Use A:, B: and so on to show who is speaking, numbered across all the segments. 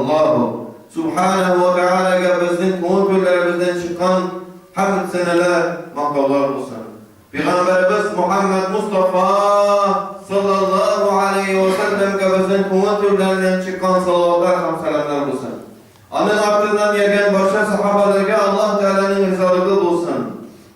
A: Allahu Subhanahu wa Ta'ala'ga bizning ko'ngillerimizdan chiqqan hamd sanalar, maqtovlar bo'lsin. Peygamberimiz Muhammed Mustafa sallallahu aleyhi ve sellem'ga bizning ko'ngillaridan chiqqan salavatlar ham salamlar bo'lsin. Onun ardından yergen başka sahabalarga Allah Teala'nın rızalығы bo'lsin.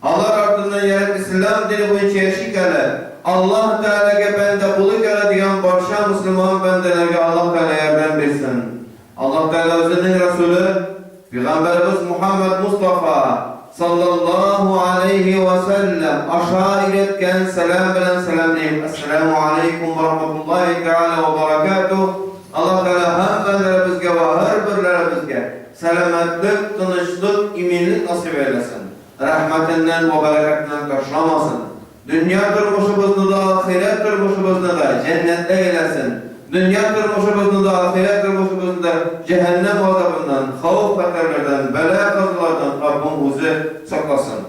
A: Allah ardından yerek İslam dini boyunca yaşayıkala Allah Teala'ga bende buluk ala diyen başka Müslüman bendelerge Allah Teala yardım versin. Allah Teala özünün Resulü Peygamberimiz Muhammed Mustafa sallallahu aleyhi ve sellem aşağı iletken selam bilen selamlayayım. Esselamu aleyküm ve rahmetullahi teala ve berekatuhu. Allah Teala hem benlerimizge ve her birlerimizge selametlik, tınışlık, iminlik nasip eylesin. Rahmetinden ve bereketinden taşlamasın. Dünya durmuşumuzda da, ahiret durmuşumuzda da cennette eylesin. Dünya durmuşumuzda da, ahiret durmuşumuzda da cehennem azabından, havf haterlerden, bela kazılardan Rabbim bizi saklasın.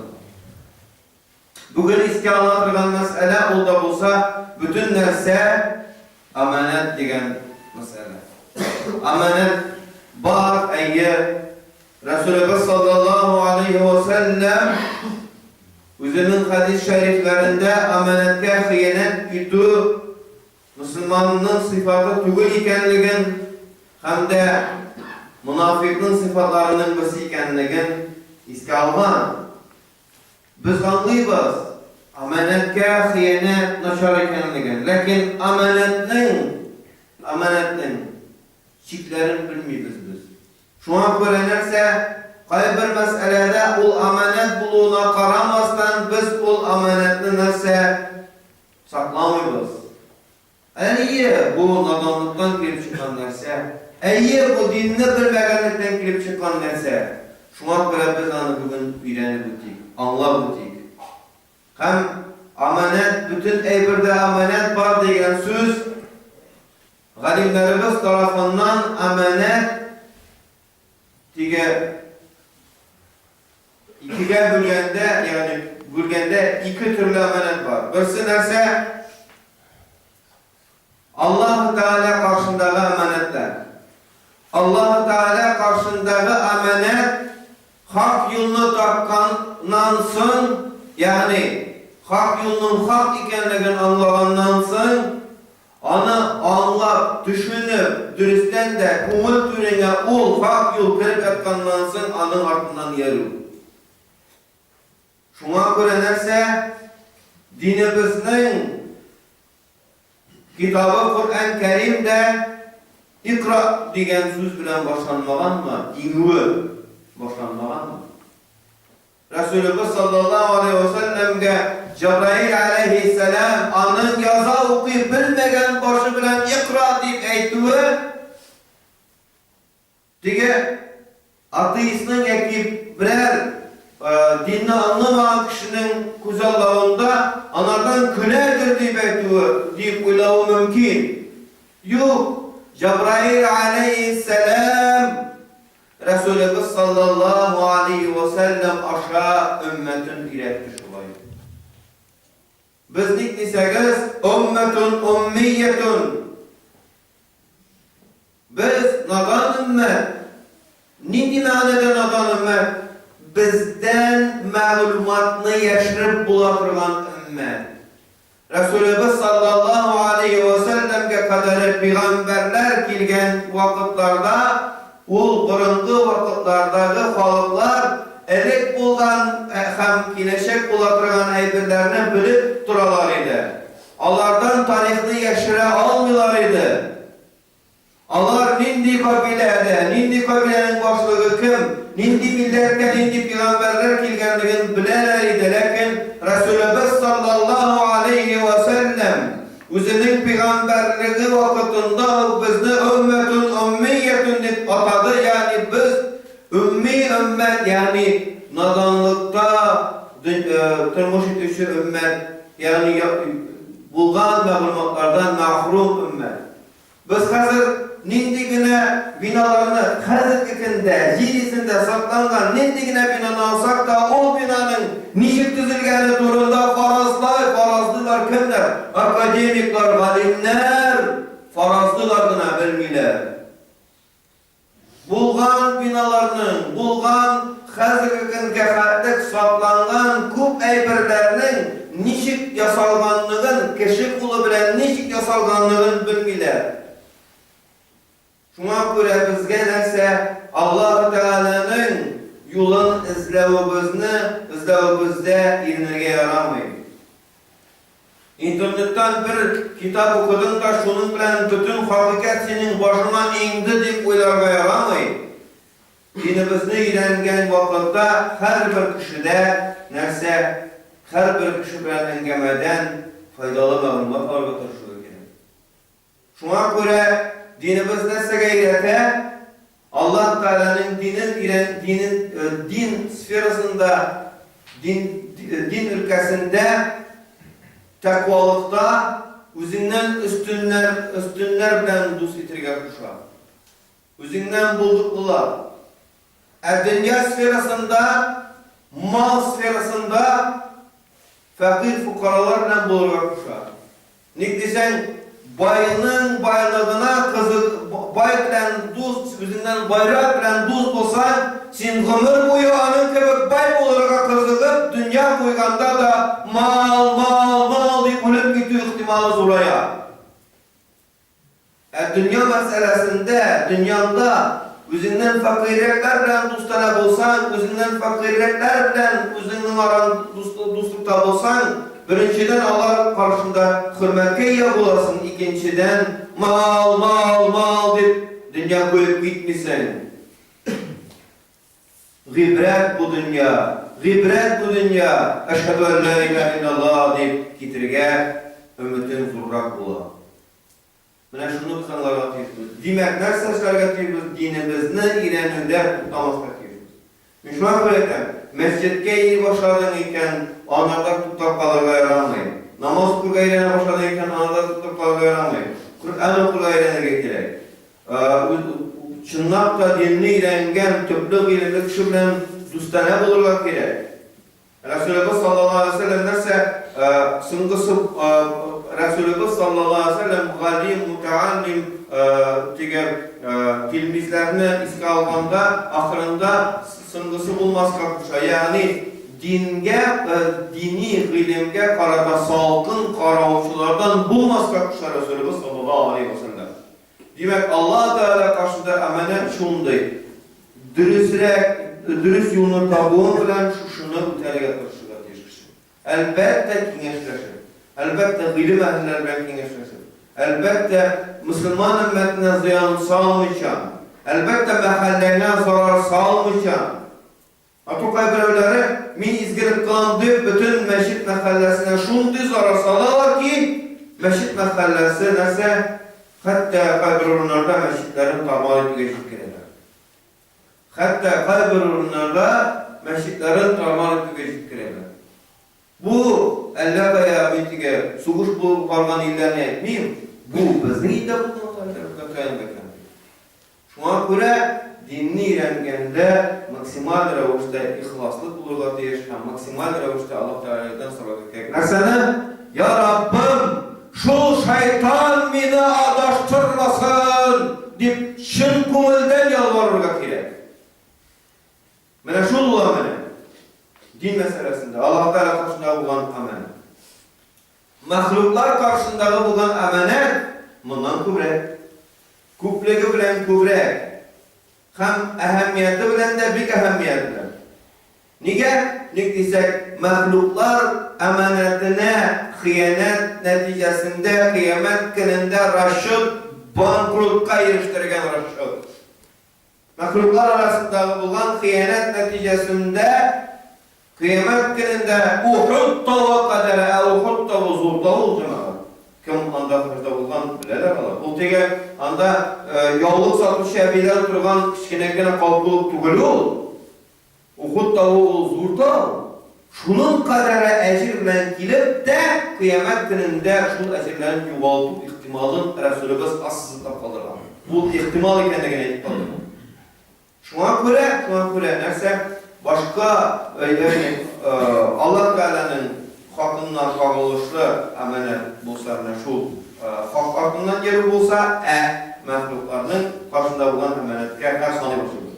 A: Bugün iske anlatırgan mesele olda bulsa, bütün nerse amanet degen mesele. Amanet bar eğer Resulullah sallallahu aleyhi ve sellem özünün hadis-i şeriflerinde amanetke hıyanet yutu Müslümanın sıfatı tügül ikenligin hem de münafıkın sıfatlarının birisi ikenligin iske algan. Biz anlayız amanetke hıyanet naşar ikenligin. Lakin amanetnin çiftlerini bilmeyiz biz. Şu an görenirse bir meselede ol amanet buluğuna karamasdan biz ol amanetini nerse saklamayız. Eğer bu nadanlıktan girip çıkan nerse, eğer bu dinini bilmegenlikten girip çıkan nerse, şu an göre biz onu bugün öğrenip bittik, anla bittik. Hem amanet, bütün eybirde amanet var diyen söz, galimlerimiz tarafından amanet ikiye bölgende yani bölgende iki türlü amanet var. Birisi nerse Allah Teala karşındaki amanetler. Allah Teala karşındaki amanet hak yolunu takkanlansın yani hak yolunun hak ikenliğini anlaganlansın. Onu anlap, düşünüp, dürüstten de umut türüne ol, hak yol kırıp etkanlansın, onun ardından yarı. Şuna göre nerse, dinimizin kitabı Kur'an-ı Kerim'de ikra diyen söz bilen başlanmagan mı? İnüvü başlanmagan mı? Resulullah sallallahu aleyhi ve sellem'e Cebrail aleyhisselam anın yaza okuyup bilmegen başı bilen ikra deyip eytüvü dige ateistinin ekip birer dinini anlamayan kişinin kuzallağında anardan külerdir deyip eytüvü deyip uylağı mümkün. Yok. Cebrail aleyhisselam Resulullah sallallahu aleyhi ve sellem aşağı ümmetin iletmiş olayı. Bizlik nisegez ümmetun ummiyetun. Biz nadan ümmet. Nindi manada nadan ümmet? Bizden malumatını yaşırıp bulatırgan ümmet. Resulullah sallallahu aleyhi ve sellem'e kadar peygamberler kilgen vakıtlarda ol burungu vakıtlardaki halıklar elek bulgan hem kineşek bulatırgan eybirlerini bilip duralar idi. Onlardan tarihini yaşıra almıyorlar idi. Onlar nindi kabilenin başlığı kim? Nindi milletler, nindi peygamberler kilgenliğini bilerler idi. Lakin Resulullah sallallahu aleyhi ve sellem özünün peygamberliği vakitinde bizni ümmetun ummiyetun deyip atadı. Yani biz ümmi ümmet yani nadanlıkta tırmış etişi ümmet yani bulgan malumatlardan mahrum ümmet. Biz hazır nindigine binalarını hazırlıkında, cilisinde saklangan nindigine binanı alsak da o binanın nişip düzülgeni durumda farazlılar kimler? Akademikler, galimler farazlılarına bilmiler. bulgan binalarının, bulgan hazırki günkü hattık saklangan köp aybirlerinin nişik yasalganlığın, kişi kulu bilen nişik yasalganlığın bilmiler. Şuna göre bizge neyse Allah-u Teala'nın yolun izlevimizde ilmine yaramayın. İnternetten bir kitap okudun da şunun bilen bütün hakikat senin başına indi deyip oylarga yaramayın. Dinimizni öğrengen vakitte her bir kişide nerse, her bir kişi bilen engemeden faydalı mağlumat alga taşıyor gerek. Şuna göre dinimiz nerse gayrete Allah Teala'nın din sferasında, din ülkesinde takvalıkta özünden üstünler bilen dost itirge kuşa. Özünden bulduklular. Dünya sferasında, mal sferasında fakir fukaralar bilen bulurga kuşa. Nik desen bayının baylığına bay bilen dost, özünden bayrak bilen dost olsa, sen ömür boyu anın kebek bay olarak kızılıp, dünya koyganda da mal deyip ölüp gidiyor ihtimali zoraya. Dünya meselesinde, dünyada özünden fakirlikler bilen dostana bolsan, özünden fakirlikler bilen özünün aran dostlukta bolsan, birinciden Allah karşında hürmetke ya bulasın, ikinciden mal deyip dünya koyup gitmişsin. Gibret bu dünya. Eşhedü en la ilahe illallah deyip gitirge ümmetin zurrak bula. Buna şunu biz anlarga tiyiriz. Demek nersaçlarga tiyiriz, dinimizni ireninde tutamaska tiyiriz. Şuna böyleten, mescidge iyi başladın iken anarda tutup kalırga yaramayın. Namaz kurga irene başladın iken anarda tutup kalırga yaramayın. Kur'an kurga irene getirek. Çınlap da dinini irengen, tüplü ilimli kişi bilen dostane bulurga gerek. Resulullah sallallahu aleyhi ve sellem nerse sıngısı Resulullah sallallahu aleyhi ve sellem galiy, muteallim tilmizlerini iske alganda ahırında sıngısı bulmaz kakuşa. Yani dini ilimge karada salkın karavuşulardan bulmaz kakuşa Resulullah sallallahu aleyhi ve sellem. Demek Allah Teala karşısında emanet şunday. Dürüst yolunu tabuğun bilen şunu mütelige karşıda teşkişi. Elbette kengeşleşir. Elbette ilim ehliler bilen kengeşleşir. Elbette Müslüman ümmetine ziyan sağlamayacağım. Elbette mahallerine zarar sağlamayacağım. Atukay birevleri min izgirip kılan deyip bütün meşit mahallesine şunday zarar sağlarlar ki meşit mahallesi nese hatta kaybırurlarda meşitlerin tamamı geçip girer. Hatta kaybırurlarda meşitlerin tamamı geçip girer. Bu Allah veya bintige suğuş bulup kalgan illerini etmeyeyim. Bu bizden ide bulunanlardır. Şuna göre dinini öğrengende maksimal rəvişdə ixlaslı bulurlar deyişkən, maksimal rəvişdə Allah Teala'dan sorarıq. Nəsəni? Ya Rabbim, şu şeytan beni adaştırmasın deyip şın kumulden yalvarırlar gerek. Mənə şu dua mənə. Din meselesinde Allah Teala karşısında bulan emanet. Mahluklar karşısında bulan emanet bundan kübrek. Küplegi bilen kübrek. Hem ehemmiyeti bilen de bir ehemmiyetler. Niye? Niye mahluklar emanetine hıyanet neticesinde kıyamet gününde raşıp bankrutta eriştirgen raşıp. Mahluklar arasında bulan hıyanet neticesinde kıyamet gününde Uhud tavu kadere, Uhud tavu zor tavu cemaat. Kim anda hırda bulan bileler alır. Bu tege anda yolluk satmış şebiler oturgan kişkinekine kalkılıp tügülü olur. Uhud tavu zor tavu. Şunun kadere ecir bilen kilip de kıyamet gününde şu ecirlerin yuvaltıp ihtimalın Resulümüz asızında kalırlar. Bu ihtimal iken de gene ihtimal. Şuna göre nerse başka Allah Teala'nın hakkından kağılışlı emanet bulsarına şu hak hakkından geri bulsa mahluklarının karşında bulan emanetke her sani başlıyor.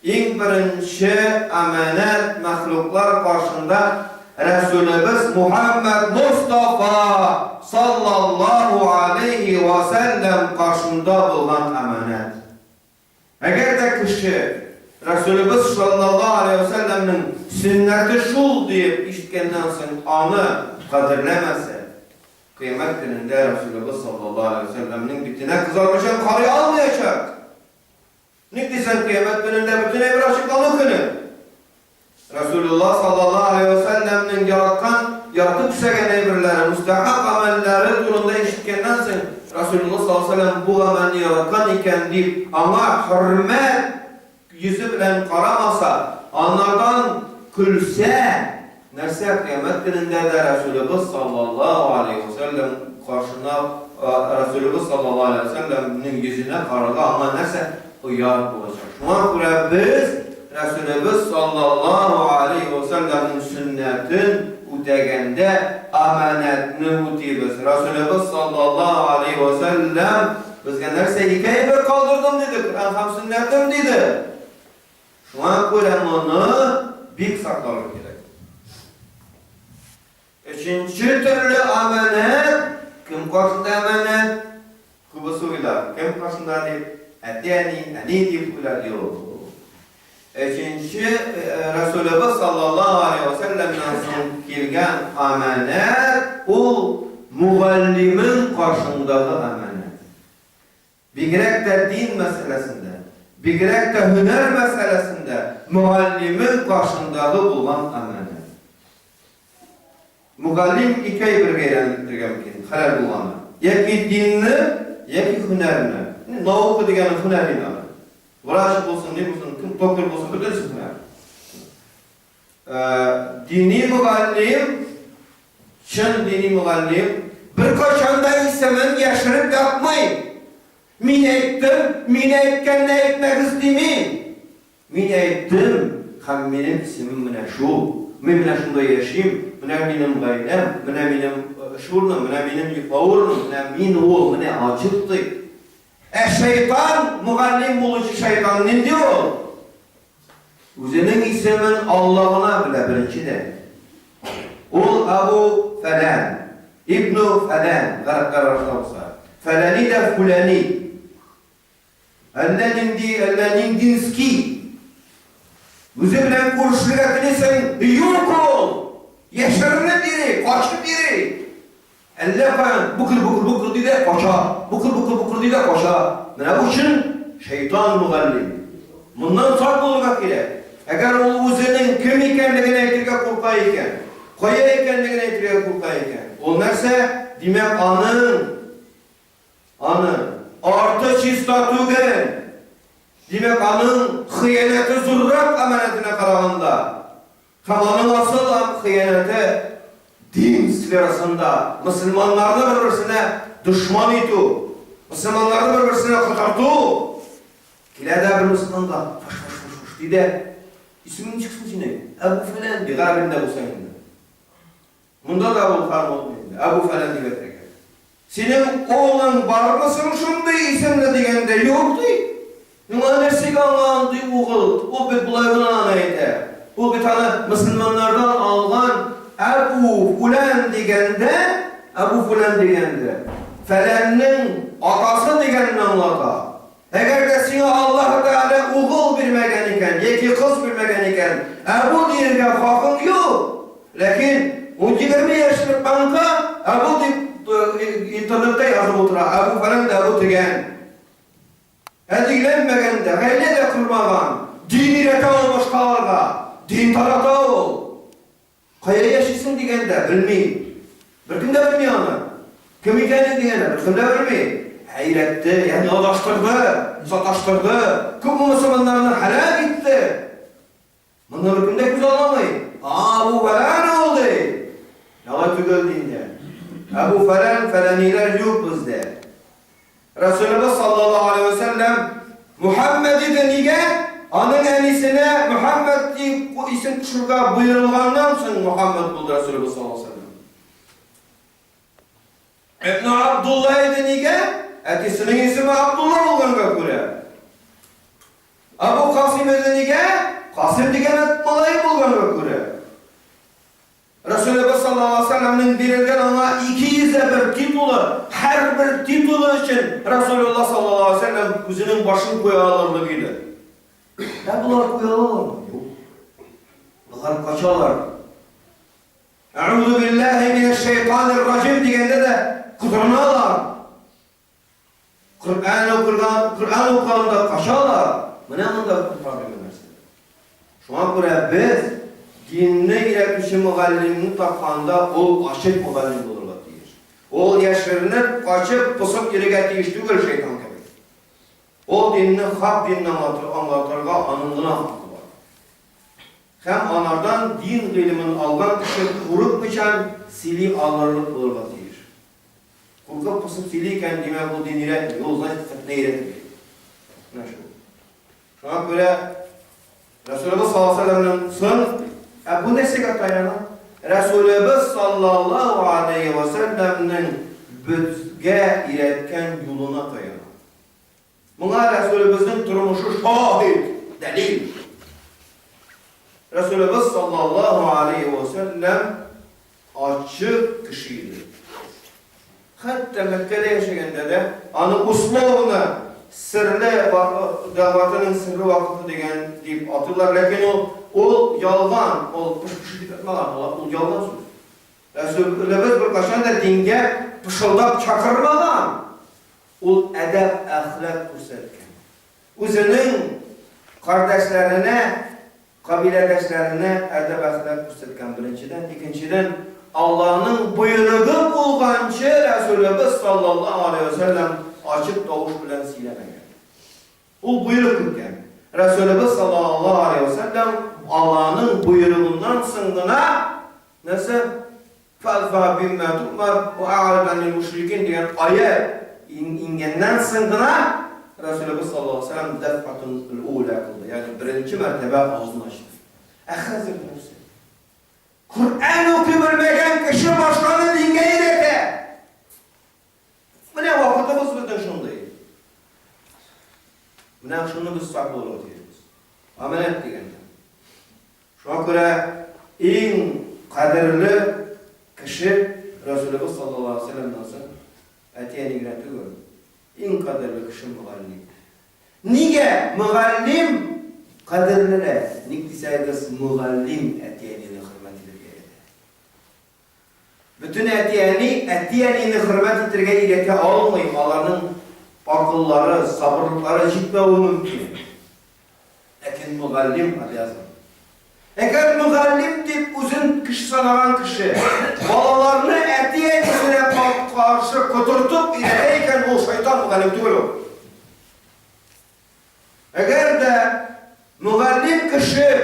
A: İlk birinci emanet mahluklar karşında Resulümüz Muhammed Mustafa sallallahu aleyhi ve sellem karşında bulunan emanet. Eğer de kişi Resulümüz sallallahu aleyhi ve sellem'in sünneti şul deyip işitkenden sonra anı kadirlemezse, kıyamet gününde Resulümüz sallallahu aleyhi ve sellem'in bitine kızarmışan karıyı almayacak. Ne diysen kıyamet gününde bütün evir açıklanı günü. Resulullah sallallahu aleyhi ve sellem'in yaratıp düşegen evirleri, müstehak amelleri durumda işitkenden sonra Resulullah sallallahu aleyhi ve sellem bu ameli yaratkan iken deyip ama hürmet yüzü bilen karamasa, onlardan külse, nerse kıyamet gününde de Resulullah sallallahu aleyhi ve sellem karşına Resulullah sallallahu aleyhi ve sellem'in yüzüne karalı ama nerse uyar olacak. Şu an buraya biz Resulullah sallallahu aleyhi ve sellem'in sünnetin ödegende amanetini ödeyibiz. Resulullah sallallahu aleyhi ve sellem bizge nerse hikaye bir kaldırdım dedi. Kur'an ham sünnetim dedi. Şu an Kur'an'ını bir saklamak gerek. Üçüncü türlü emanet, kim karşında emanet? Kubusuyla. Kim karşında deyip, eni deyip uylar yok. Üçüncü, Resulullah sallallahu aleyhi ve sellem'den sonra gelgen emanet, o muallimin karşındağı emanet. Bigrek de din meselesinde, bigrek de hüner meselesinde muallimin karşındağı bulunan emanet. Muallim iki bir gayranlıktırga mümkün, halal bulanı. Yeki dinni, yeki hünerini. Navuku degeni hünerini alır. Vraşık olsun, ne olsun, doktor olsun, bütün hüner. Dini muallim, çın dini muallim, bir kaçanda istemen yaşırıp yapmayın. Min etken ne etmek istemi? Min ettim, hem benim isimim mine şu. Men mine şunda yaşayayım, mine benim gaylem, mine benim şurnum, mine benim yıfavurnum, mine min oğul, mine açıktı. Şeytan, muallim bulucu şeytan ne diyor? Özünün ismin Allah'ına bile birinci de. Ol Abu Falan, İbn-i Falan, karakter olsa. Falani de fulani. Ellenin dinski. Özü bilen kurşuluk ettiniysen yok ol. Yaşarını biri, kaçı biri. Elle koyan, bukır diye koşa. Bukır diye koşa. Ne bu için? Şeytan muallim. Bundan sağ bulmak gerek. Eğer o özünün kim ikenliğine etirge korkayken, koya ikenliğine etirge korkayken, o nerse demek anın artı çistatügen, demek anın hıyaneti zurrak amanetine karağında, tamanın asıl hıyaneti din sferasında, Müslümanlarını birbirine düşman itu, Müslümanlarını birbirine kıtartı. Kilada bir Müslümanlar, fış dedi, ismini çıksın içine, Ebu Falan bir garibinde bu sayında. Bunda da Ebu Falan olmaydı, Ebu Falan diye tekrar. Senin oğlan var mısın şunda isimle degende yoktu. Numanesik anlandı oğul, o bir bulayvın anaydı. Bu bir tane Müslümanlardan algan Ebu Falan degende, Falan'ın atası degenini anlata. Eğer de sana Allah Teala oğul bilmegen iken, yeki kız bilmegen iken, Ebu diyerge hakkın yok. Lakin o 20 yaşlık banka Ebu internette yazıp otura, Ebu Falan da Ebu degen. Edilenmegen de, gayle de kurmagan, dini reta olmuş kalarga, din tarata ol. Kaya yaşısın degen de bilmeyin. Bir gün de bilmeyin onu. Kim ikeni degen de bir gün de bilmeyin. Hayretti, yani adaştırdı, sataştırdı, kim Müslümanlarını helal etti. Bunlar bir günde güzel anlamayın. Bu falan ne oldu? Ne tügöldüğünde. Ebu Falan, Falaniler yok bizde. Resulullah sallallahu aleyhi ve sellem Muhammed'i de nige, anın enisine Muhammed diye bu isim şurada buyurulgandan sonra Muhammed buldu Resulullah sallallahu aleyhi ve sellem. İbn Abdullah'ı de nige, etisinin ismi Abdullah olganına göre.
B: Abu Qasim özüniga Qasim degan malay bo'lganga ko'ra Rasululloh sallallohu alayhi vasallamning berilgan ona 201 titulu, her bir titulu için Rasululloh sallallohu alayhi vasallam o'zining boshini qo'ya olirligiydi. Bular qo'ya olarmi? Yo'q. Bular qochalar. A'udhu billahi mineşşeytanirracim deganda da qudurnalar. Qur'on o'qiganda qochalar. Mana bunda problem narsa. Shuna ko'ra biz dinni iletişim muallimini tapanda ol açık muallim olurlar diyor. Ol yaşlarını açıp pusup yere değiştiriyor şeytan gibi. O dinni hak dinini anlatırga anılığına hakkı var. Hem anardan din ilmini algan kişi kurup biçen sili alırlık olurlar diyor. Kurup pusup siliyken demek bu din iletmiyor. O zaman fitne iletmiyor. Şuna göre Resulullah sallallahu aleyhi ve sellem'in son bu nesiga dayanan? Resulullah sallallahu aleyhi ve sellem'nin bizge iletken yoluna dayanan. Buna Resulullah'ın durmuşu şahit, delil. Resulullah sallallahu aleyhi ve sellem açık kişiydi. Hatta Mekke'de yaşayanda da anı uslovuna sırlı davatının sırrı vakıfı degen deyip atırlar. Lakin o yalgan, o pışpışı dikatmalar, o yalgan söz. Resulullah bir kaçan da dinge pışıldap çakırmadan, o edep, ahlak gösterken. Özünün kardeşlerine, kabiledeşlerine edep, ahlak gösterken birinciden. İkinciden, Allah'ın buyruğu bulgancı Resulullah sallallahu aleyhi ve sellem açık doğuş bilen silemeyen. O buyruk iken Resulullah sallallahu aleyhi ve sellem Allah'ın buyruğundan sındığına nasıl فَالْفَا بِمَّا تُؤْمَرْ وَاَعْرِبْ عَنِ الْمُشْرِكِينَ diyen ayet ingenden sındığına Resulullah sallallahu aleyhi ve sellem def'atun ul-ula kıldı. Yani birinci mertebe ağzını açtı. Ehazir nefsi. Kur'an okuyabilmegen kişi başkanı dinge ilete. Bu ne vakıtımız bizden şundayız. Bu ne şunu biz saklı olur diyoruz. Amenet degende. Şuna göre en kaderli kişi Resulullah sallallahu aleyhi ve sellem nasıl? Etiyeni girenti görün. En kaderli kişi muallim. Niye muallim kaderlere niktisaydıs muallim etiyenini hürmet edirgeydi. Bütün etiyenini hürmet edirgeydi almayıp alanın akılları, sabırlıkları cidmeyi mümkün. Lakin muallim adı yazın. Eğer muallim deyip uzun kişi sanagan kişi balalarını etiyenisine karşı kuturtup ilereyken o şeytan muallim değil o. Eğer de muallim kişi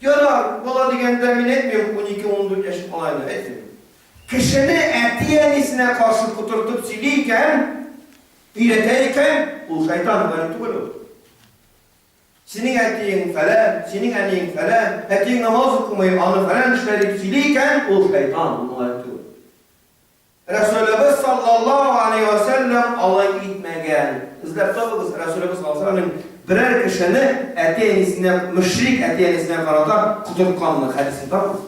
B: diyorlar, bala degende emin etmiyorum 12-14 yaş falanı etmiyorum. Kişini etiyenisine karşı kuturtup siliyken, ileteyken o şeytan muallim değil o. Senin etiyin falan, senin eniyin falan, etiyin namaz okumayı, anı falan işleri siliyken o şeytan muallim değil o. Resulullah sallallahu aleyhi ve sellem alay etmegen. İzlep tabıqız Resulullah sallallahu aleyhi ve sellem birer kişini etiyenisine, müşrik etiyenisine karata kuturkanlı hadisi tabıqız.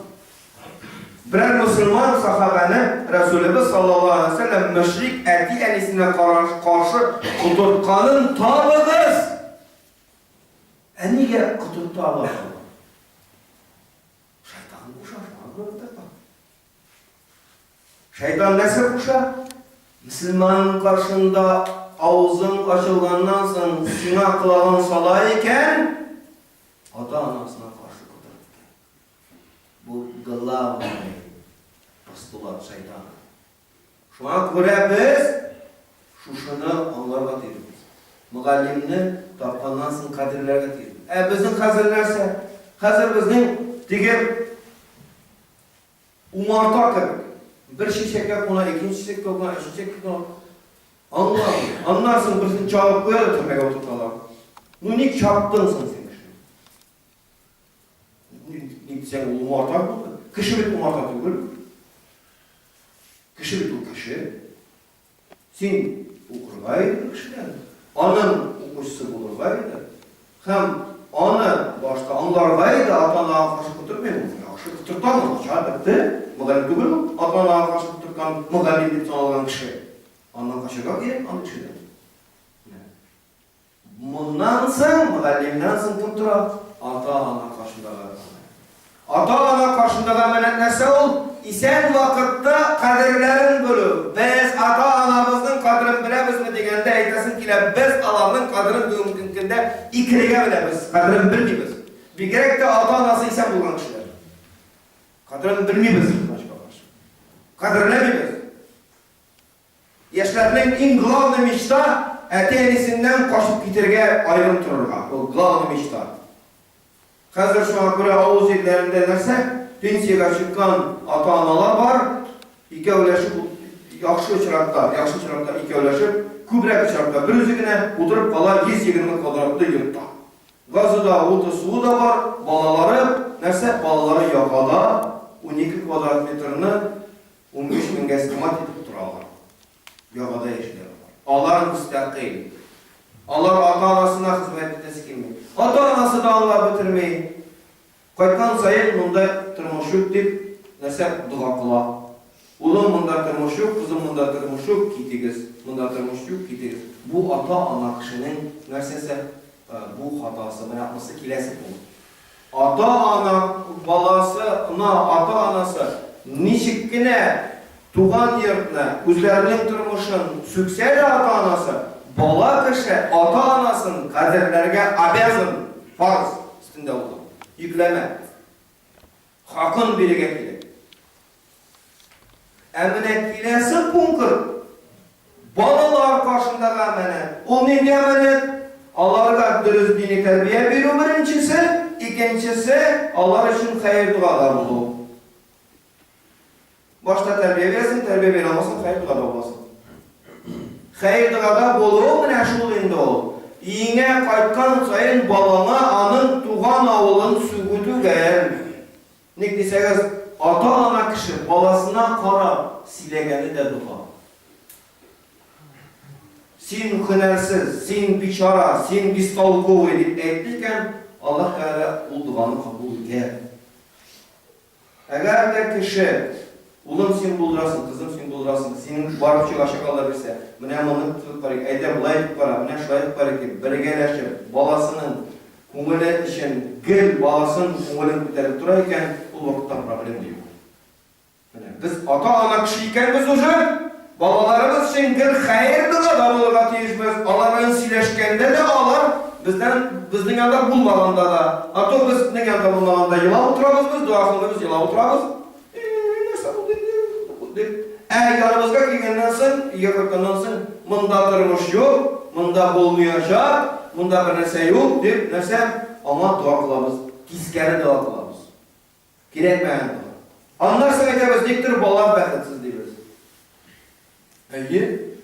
B: Birer Müslüman sahabeni Resulullah sallallahu aleyhi ve sellem müşrik etiyenisine karşı kuturkanın tabıqız. Niye kuturtu Allah'a? Şeytan kuşa, şeytan nasıl kuşa? Müslümanın karşında ağzın açılgandan sonra sına kulağın salayken ata-anasına karşı kuturtu. Bu gılla bastılar şeytana. Şuna göre biz şuşunu anlarga diyoruz. Muallimni tapkandan sonra kadirlerge diyoruz. Bizim hazırlarsa, hazır bizim digir umarta kırık. Bir çiçekle ona, ikinci çiçekle ona, üçüncü çiçekle ona. Anlarsın birisini çağırıp koyar da tümeye oturtalar. Ne çarptınsın sen kişi? Sen umarta mı? Kişi bir umarta değil. Kişi bir kişi. Sen okurgaydın kişiden. Anın o'quvchisi bo'lg'aydi. Ham ona boshqa anglarg'aydi, ota-onaga qarshi turmaydi. Yaxshi turtadi, albatta. Muallim tugul, ota-onaga qarshi turgan muallim deb sanalgan kishi. Ondan qarshiga kerak, ona kishidir. Bundan so'ng muallimdan so'ng kim turadi? Ota-ona qarshidalar. Ota-ona qarshidaga mana narsa ol, isen vaqtda qadrlarin bo'lib, biz ota-onamizning qadrini bilamizmi deganda aytasin kelib, biz ularning qadrini bugungi kunda ikkiga bilamiz, qadrini bilmaymiz. Bekerakda ota-onasi isen bo'lgan kishilar. Qadrini bilmaymiz, qadrlamaymiz. Yoshlarning eng главный mechta ota-onasidan qochib ketirga ayrim tururlar. Bu главный mechta. Hozir shunga ko'ra Oğuz yerlarida narsa, pensiyaga chiqqan ota-onalar bor, ikkovlashib yaxshi uchraqda ikkovlashib, ko'proq uchraqda bir o'zigina o'tirib qolar 120 kvadratda yurtda. Gazida, o'ti, suvi da bor, bolalari yoqada 12 kvadrat metrni 15 mingga istiqomat etib turarlar. Yoqada yashaydilar. Ular mustaqil. Ular ota-onasına xizmat etasi kelmaydi. Ota-onasi da Allah bitirmey. Qaytgan sayin bunda turmush yo'q deb narsa duo qiladi. O'g'lim bunda turmush yo'q, qizim bunda turmush yo'q, ketigiz. Bunda turmush yo'q, ketigiz. Bu ota-ona kishining narsasi, bu xatosi, mana bunisi kelasi bu. Ota-ona balasi, ota-onasi nechikgina tug'an yerni, o'zlarining turmushin suksaydi ota-onasi. Bola kishi ota-onasini qadrlarga обязан, farz üstünde oldu. Yükleme. Hakkın biriga kerak. Amina kelasi punkt bolalar qarshidagi amanat. U nega amanat? Allohga durust diniy tarbiya beru birinchisi, ikkinchisi Alloh uchun xayr duolar bo'lu. Boshqa tarbiya bersin, tarbiya bera olmasin, xayr duolar bo'lsin. Xayr duolar bo'lu mana shu endi o. Yine qaytgan sayın balana anın tuğan avulun sügüdü gel. Ne deseniz, ata-ana kişi balasına kara silegeni de dua. Sen hünersiz, sen biçara, sen bistolkovu edip ettikken Allah Teala o duanı kabul eder. Eğer de kişi Улым сен булдырасың, кызым сен булдырасың, сенің барып чыга шакалар берсе, менә моны тутып бар, әйдә булай дип бара, менә шулай дип бар икән, бергәләшеп, баласының күңеле өчен гел баласын күңелен күтәреп тора икән, ул вакытта проблема юк. Менә без ата-ана кеше икәнбез уже, балаларыбыз өчен гел хәйр дуа булырга тиешбез. Алар белән сөйләшкәндә дә алар безнең янда булмаганда да, ато безнең янда булмаганда елап утырабыз, без дуа кылабыз, елап утырабыз. Yanımızga kelgandan so'ng, uyga qaytgandan so'ng, bunda turmush yo'q, bunda bo'lmayacak, bunda bir narsa yo'q deb narsa ona duo qilamiz, teskari duo qilamiz. Kerakmagan duo. Ondan so'ng aytamiz, nekdir bolalar baxtsiz deymiz. Ayyi,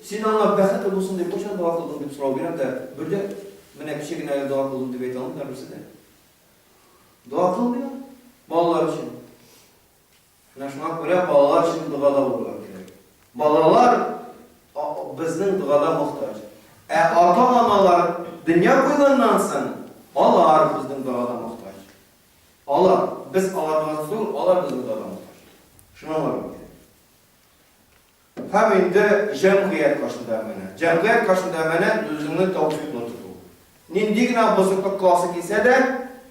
B: sen Allah baxtli bo'lsin deb qachon duo qilding deb so'rab beradi. Birda mana kichigina duo qildim deb ayta olmadim birsida. Duo qildim bolalar uchun. Şuna göre balalar için duada bulurlar. Balalar bizning duada muhtaç. Ata-onalar dünya koygandan so'ng, onlar bizning duada muhtaç. Allah, biz Allah'tan so'ng, onlar bizning duada muhtaç. Şuna var. Hem indi jamiyat qarshida mana. Jamiyat qarshida mana o'zingni tavfiqni tutu. Nindigina buzuqlik klasi kelsa-da,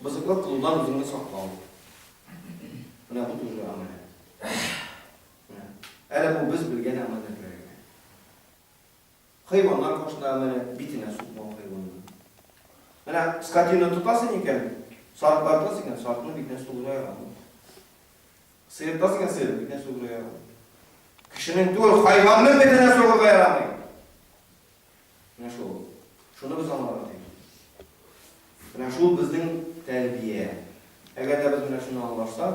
B: buzuqlik qilgan o'zingni saqla. Mana bu tuzga amal. Hele bu biz bilgen amanetler. Hayvanlar karşında amanet bitine sokma hayvanlar. Mana skatina tutasın iken, saatlartasın iken, saatini bitine soğuraya alın. Seyirtasın iken seyir bitine soğuraya alın. Kişinin değil, hayvanın bitine soğuraya alın. Ne şu? Şunu biz anlayalım. Mana şu bizden terbiye. Eğer de biz şunu anlarsak,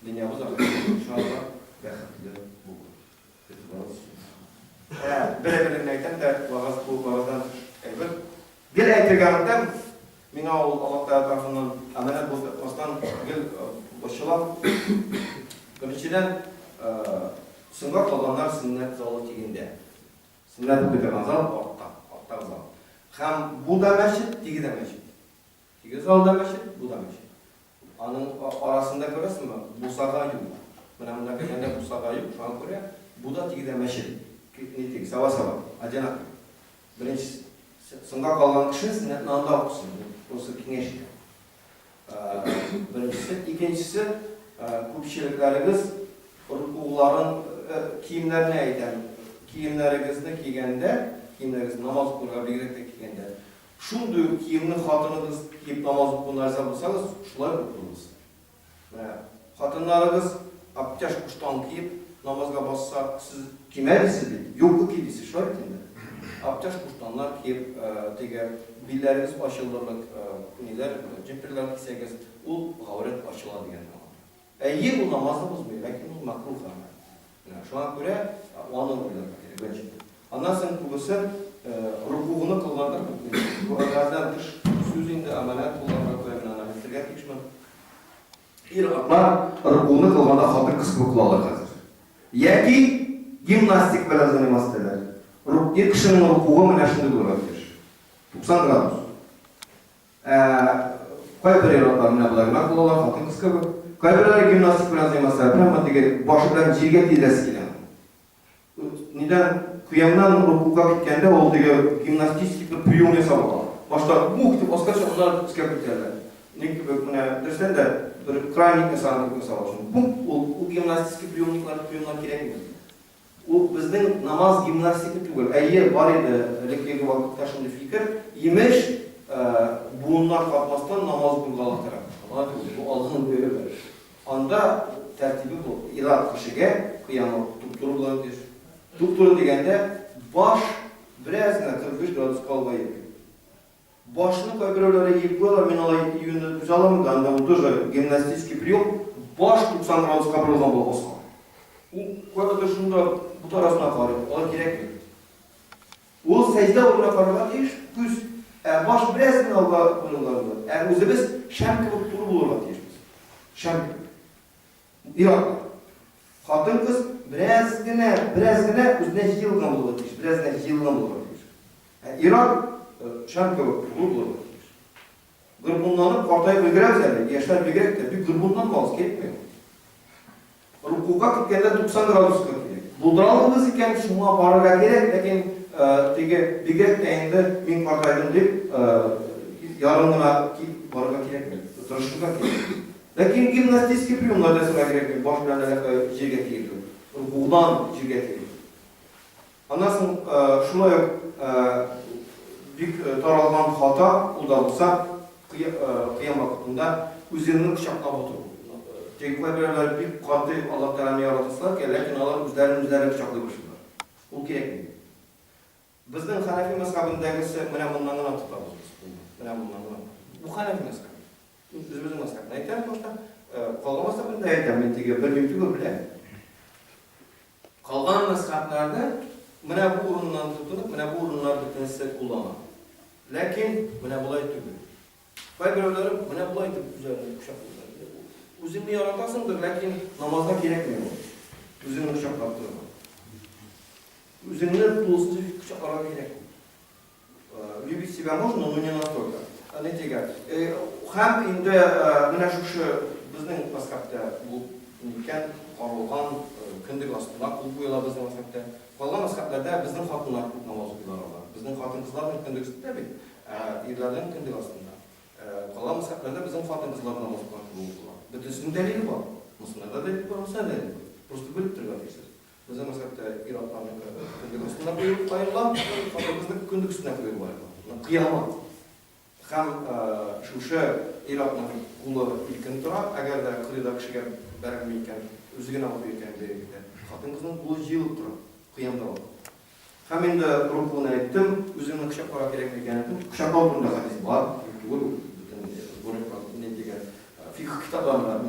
B: dünyamız inşallah baxtli bo'ladi. Bir-birini aytgan da bu va'zdan aytib, bir aytganimda meni Alloh taolo tomonidan amanat bo'lgan gil boshlar. Birinchidan sunga qolganlar sunnat zoli tegindi. Sunnat bilan zal ortda zal. Hem bu da meşit, tigi de meşit. Tigi zal da meşit, bu da meşit. Anın arasında görürsün mü? Bu sağa yok. Buna bunda gelende bu sağa yok. Şu an göre bu da tigi de meşit. Nitik, sava sava. Acana. Birincisi, sınga kalan kişi sinet nanda okusun. Burası kineş. Birincisi. İkincisi, köpçiliklerimiz rukuların kiyimlerine aytan. Kiyimlerimizni kiygende, kiyimlerimiz namaz kılırga birlikte kiygende. Şunday kiyimni hatınınız kiyip namaz kılınarsa bulsanız, şular kurtulunuz. Hatınlarınız aptaş kuştan kiyip namazga bassa, siz kimedisiz değil, yok ki disi, şular etinde. Aptaş kuştanlar kiyip, billeriniz başılırlık, cepirler kisegez, o gavret başıla diyen. Eğer bu namazda bozmuyor, lakin bu makruh ama. Şu an göre o anlamda bence. Ondan sonra burası rukuğunu kılmandır. Bu arkadan dış sözünde ameliyat kullanmak ve analizlerge geçmem. İraqlar rukuğunu kılmanda hatır kısmı kılalar hazır. Yaki gimnastik bilen zanimasteler. Bir kişinin rukuğu münəşinde durabilir. 90 gradus. Kayber İraqlar münəblarına kılalar hatır kısmı. Kayberler gimnastik bilen zanimasteler. Prema dege başı bilen jirge tilesi gilen. Neden kıyamdan rukuğa gitkende o dege gimnastik bir priyum hesabı var. Başta muhtip askerçe onlar skeptiklerler. Ne gibi dersen de bir kraynik hesabı var. Bu gimnastik priyumlar gerekmiyor. O bizden namaz gimnastik değil. Eğer var idi elektrikli vakıfta şimdi fikir, yemiş bunlar katmasından namaz kılgalık tarafı. Bu Allah'ın böyle verir. Anda tertibi bu. İrak kişiye kıyamı tutturulabilir. Tutturun degende baş birazına 45 gradus kalbayı yapıyor. Başını kaybırlarla yapıyorlar, men olay yönünde düzelemem de anda bu da gimnastik priyom baş 90 gradus kabroldan bolsa. O kadar şunda bu tarafına karıyor. O gerekmiyor. O secde oluna karıvat iş, güz baş birazına Allah bunlarla. Özümüz şem kılıp turu bulurlar diyoruz. Şem kılıp. Irak. Hatın kız birazgına üzerine yılgan bulurlar diyoruz. Birazgına yılgan bulurlar diyoruz. Irak şem kılıp turu bulurlar diyoruz. Gırbunlanıp ortaya bilgirev yaşlar bilgirek de bir gırbundan mağaz gitmiyor. Rukuğa gitgende 90 gradus kılıyor. Bulduralımız iken şuna barıga gerek, lakin bilgirek de endi min partaydım deyip yarınına barıga gerekmiyor. Tırışıklığa gerekmiyor. Lakin gimnastik priyumlarda sıra gerekmiyor. Baş bilenlerle jirge geliyor. Rukuğdan jirge geliyor. Ondan sonra şuna yok bir taralgan hata olsa kıyam vakitinde üzerinin kışakla oturup. Tekrar bir katı Allah Teala'nı yaratırsalar ki, lakin Allah üzerine bıçaklı başlar. O gerekmiyor. Bizden Hanefi mezhebindegisi mene bundan tutarız. Bu Hanefi mezhebi. Bizim mezhebi. Neyden başta? Kalgan mezhebinde ayeten ben tege bir mümkün bile. Kalgan mezheblerde mene bu urundan tutunup mene bu urunlar bütünse kullanma. Lakin mene bulay tübü. Kayberlerim mene bulay tübü üzerine kuşaklı. Üzümünü yaratasındır, lakin namazda gerekmiyor. Üzümünü kuşaklattırma. Üzümünü tulsunca kuşaklara gerekmiyor. Любить себя можно, но не настолько. Нетеге. Hem indi mene şu bizning mazhabda bu nikan qaralgan kundik ostida qul qo'yiladi bizning mazhabda. Qolgan mazhablarda bizning xotinlar namoz o'qiydilar. Bizning xotin qizlarning kundik ostida bit. Erlarning kundik ostida. Qolgan mazhablarda bizning xotin qizlar namoz o'qiydilar. Bütüsünün delili var. Müslümanlarda delili var, Müslüman delili var. Просто bilip durabilirsiniz. Bizim mesela İrak'tan kundik üstüne koyup bayırlar, Fatımızda kundik üstüne koyup bayırlar. Kıyamet. Hem şu İrak'tan kulu ilkin durar, eğer de kırıda kişiye vermeyken, üzgün alıyken birlikte, Fatım kızının kulu yıl durar, kıyamda var. Hem de ruhunu ettim, üzgünün kışaklara gerekmeyken ettim, kışak olduğunda hadis var, Fikih kitaplarında,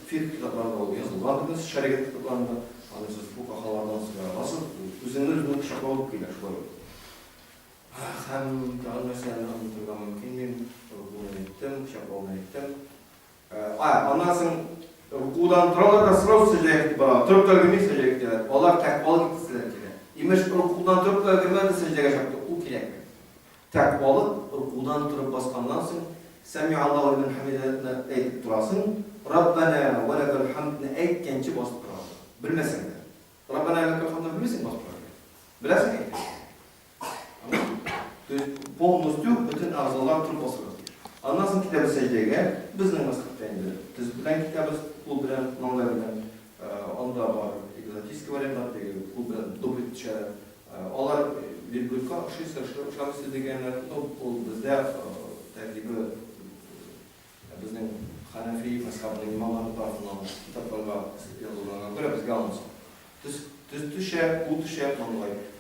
B: fikih kitaplarında yazılgan, biz şeriat kitaplarında, siz bu kahalardan sonra nasıl üzerinde kuşaklı olup gider şu var. Hem daha mesela anlatırgam mümkün miyim? Bunu ettim, kuşaklı olmayı ettim. Ondan sonra rukudan tırarlar da sıra secdeye gitti bana. Türkler gibi secdeye gittiler. Onlar tekbalı gitti secdeye gittiler. İmiş rukudan Türkler girmedi secdeye geçaptı. O kirek mi? takvalık rukudan turup baskandan soň Semiallahu limen hamidetine aytip durasın. Rabbana ve lekal hamdni aytkençe basıp durasın. Bilmesen de. Rabbana ve lekal hamdni bilmesin basıp durasın. Bilesin aytip. Polностью bütün azalar turup basıp. Ondan soň kitabı secdege bizning masqatda biz bilen kitabı kul bilen nonlar bilen onda var egzotiski variantlar kul bilen dobitçe olar bir bölka şamsı degenler bu bizde tertibi bizning Hanefi mazhabining imomlari tarafidan kitoblarga yozilganlarga ko'ra bizga alınsa. Tuz tushab, u tushab,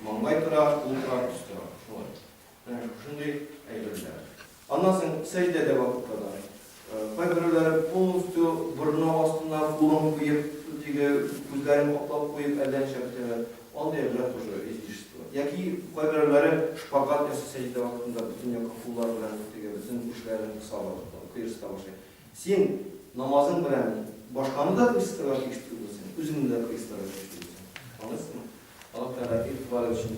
B: mangay turab, u turab, tuz turab. Shunday aytiladi. Ondan soň secdede vaqtida Peygamberler polностью burnu ostuna kulun koyup, ko'zlarini qoplab qo'yib aylanishadi. Onday yerlar тоже излишество. Yoki Peygamberlari shpagat yasa secde vaqtida butun qo'llar bilan bütün ishlarini hisoblab qo'yishda boshlaydi. Sen namazın bilen başkanı da istirar etmişsin, özünü de istirar etmişsin. Anladın mı? Allah Teala itibar için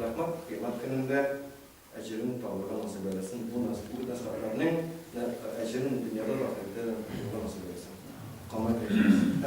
B: rahmet, kıymet gününde ecrin tavrına nasip eylesin. Bu nasiplerinin ecrin dünyada da ahirette nasip eylesin. Kamet eylesin.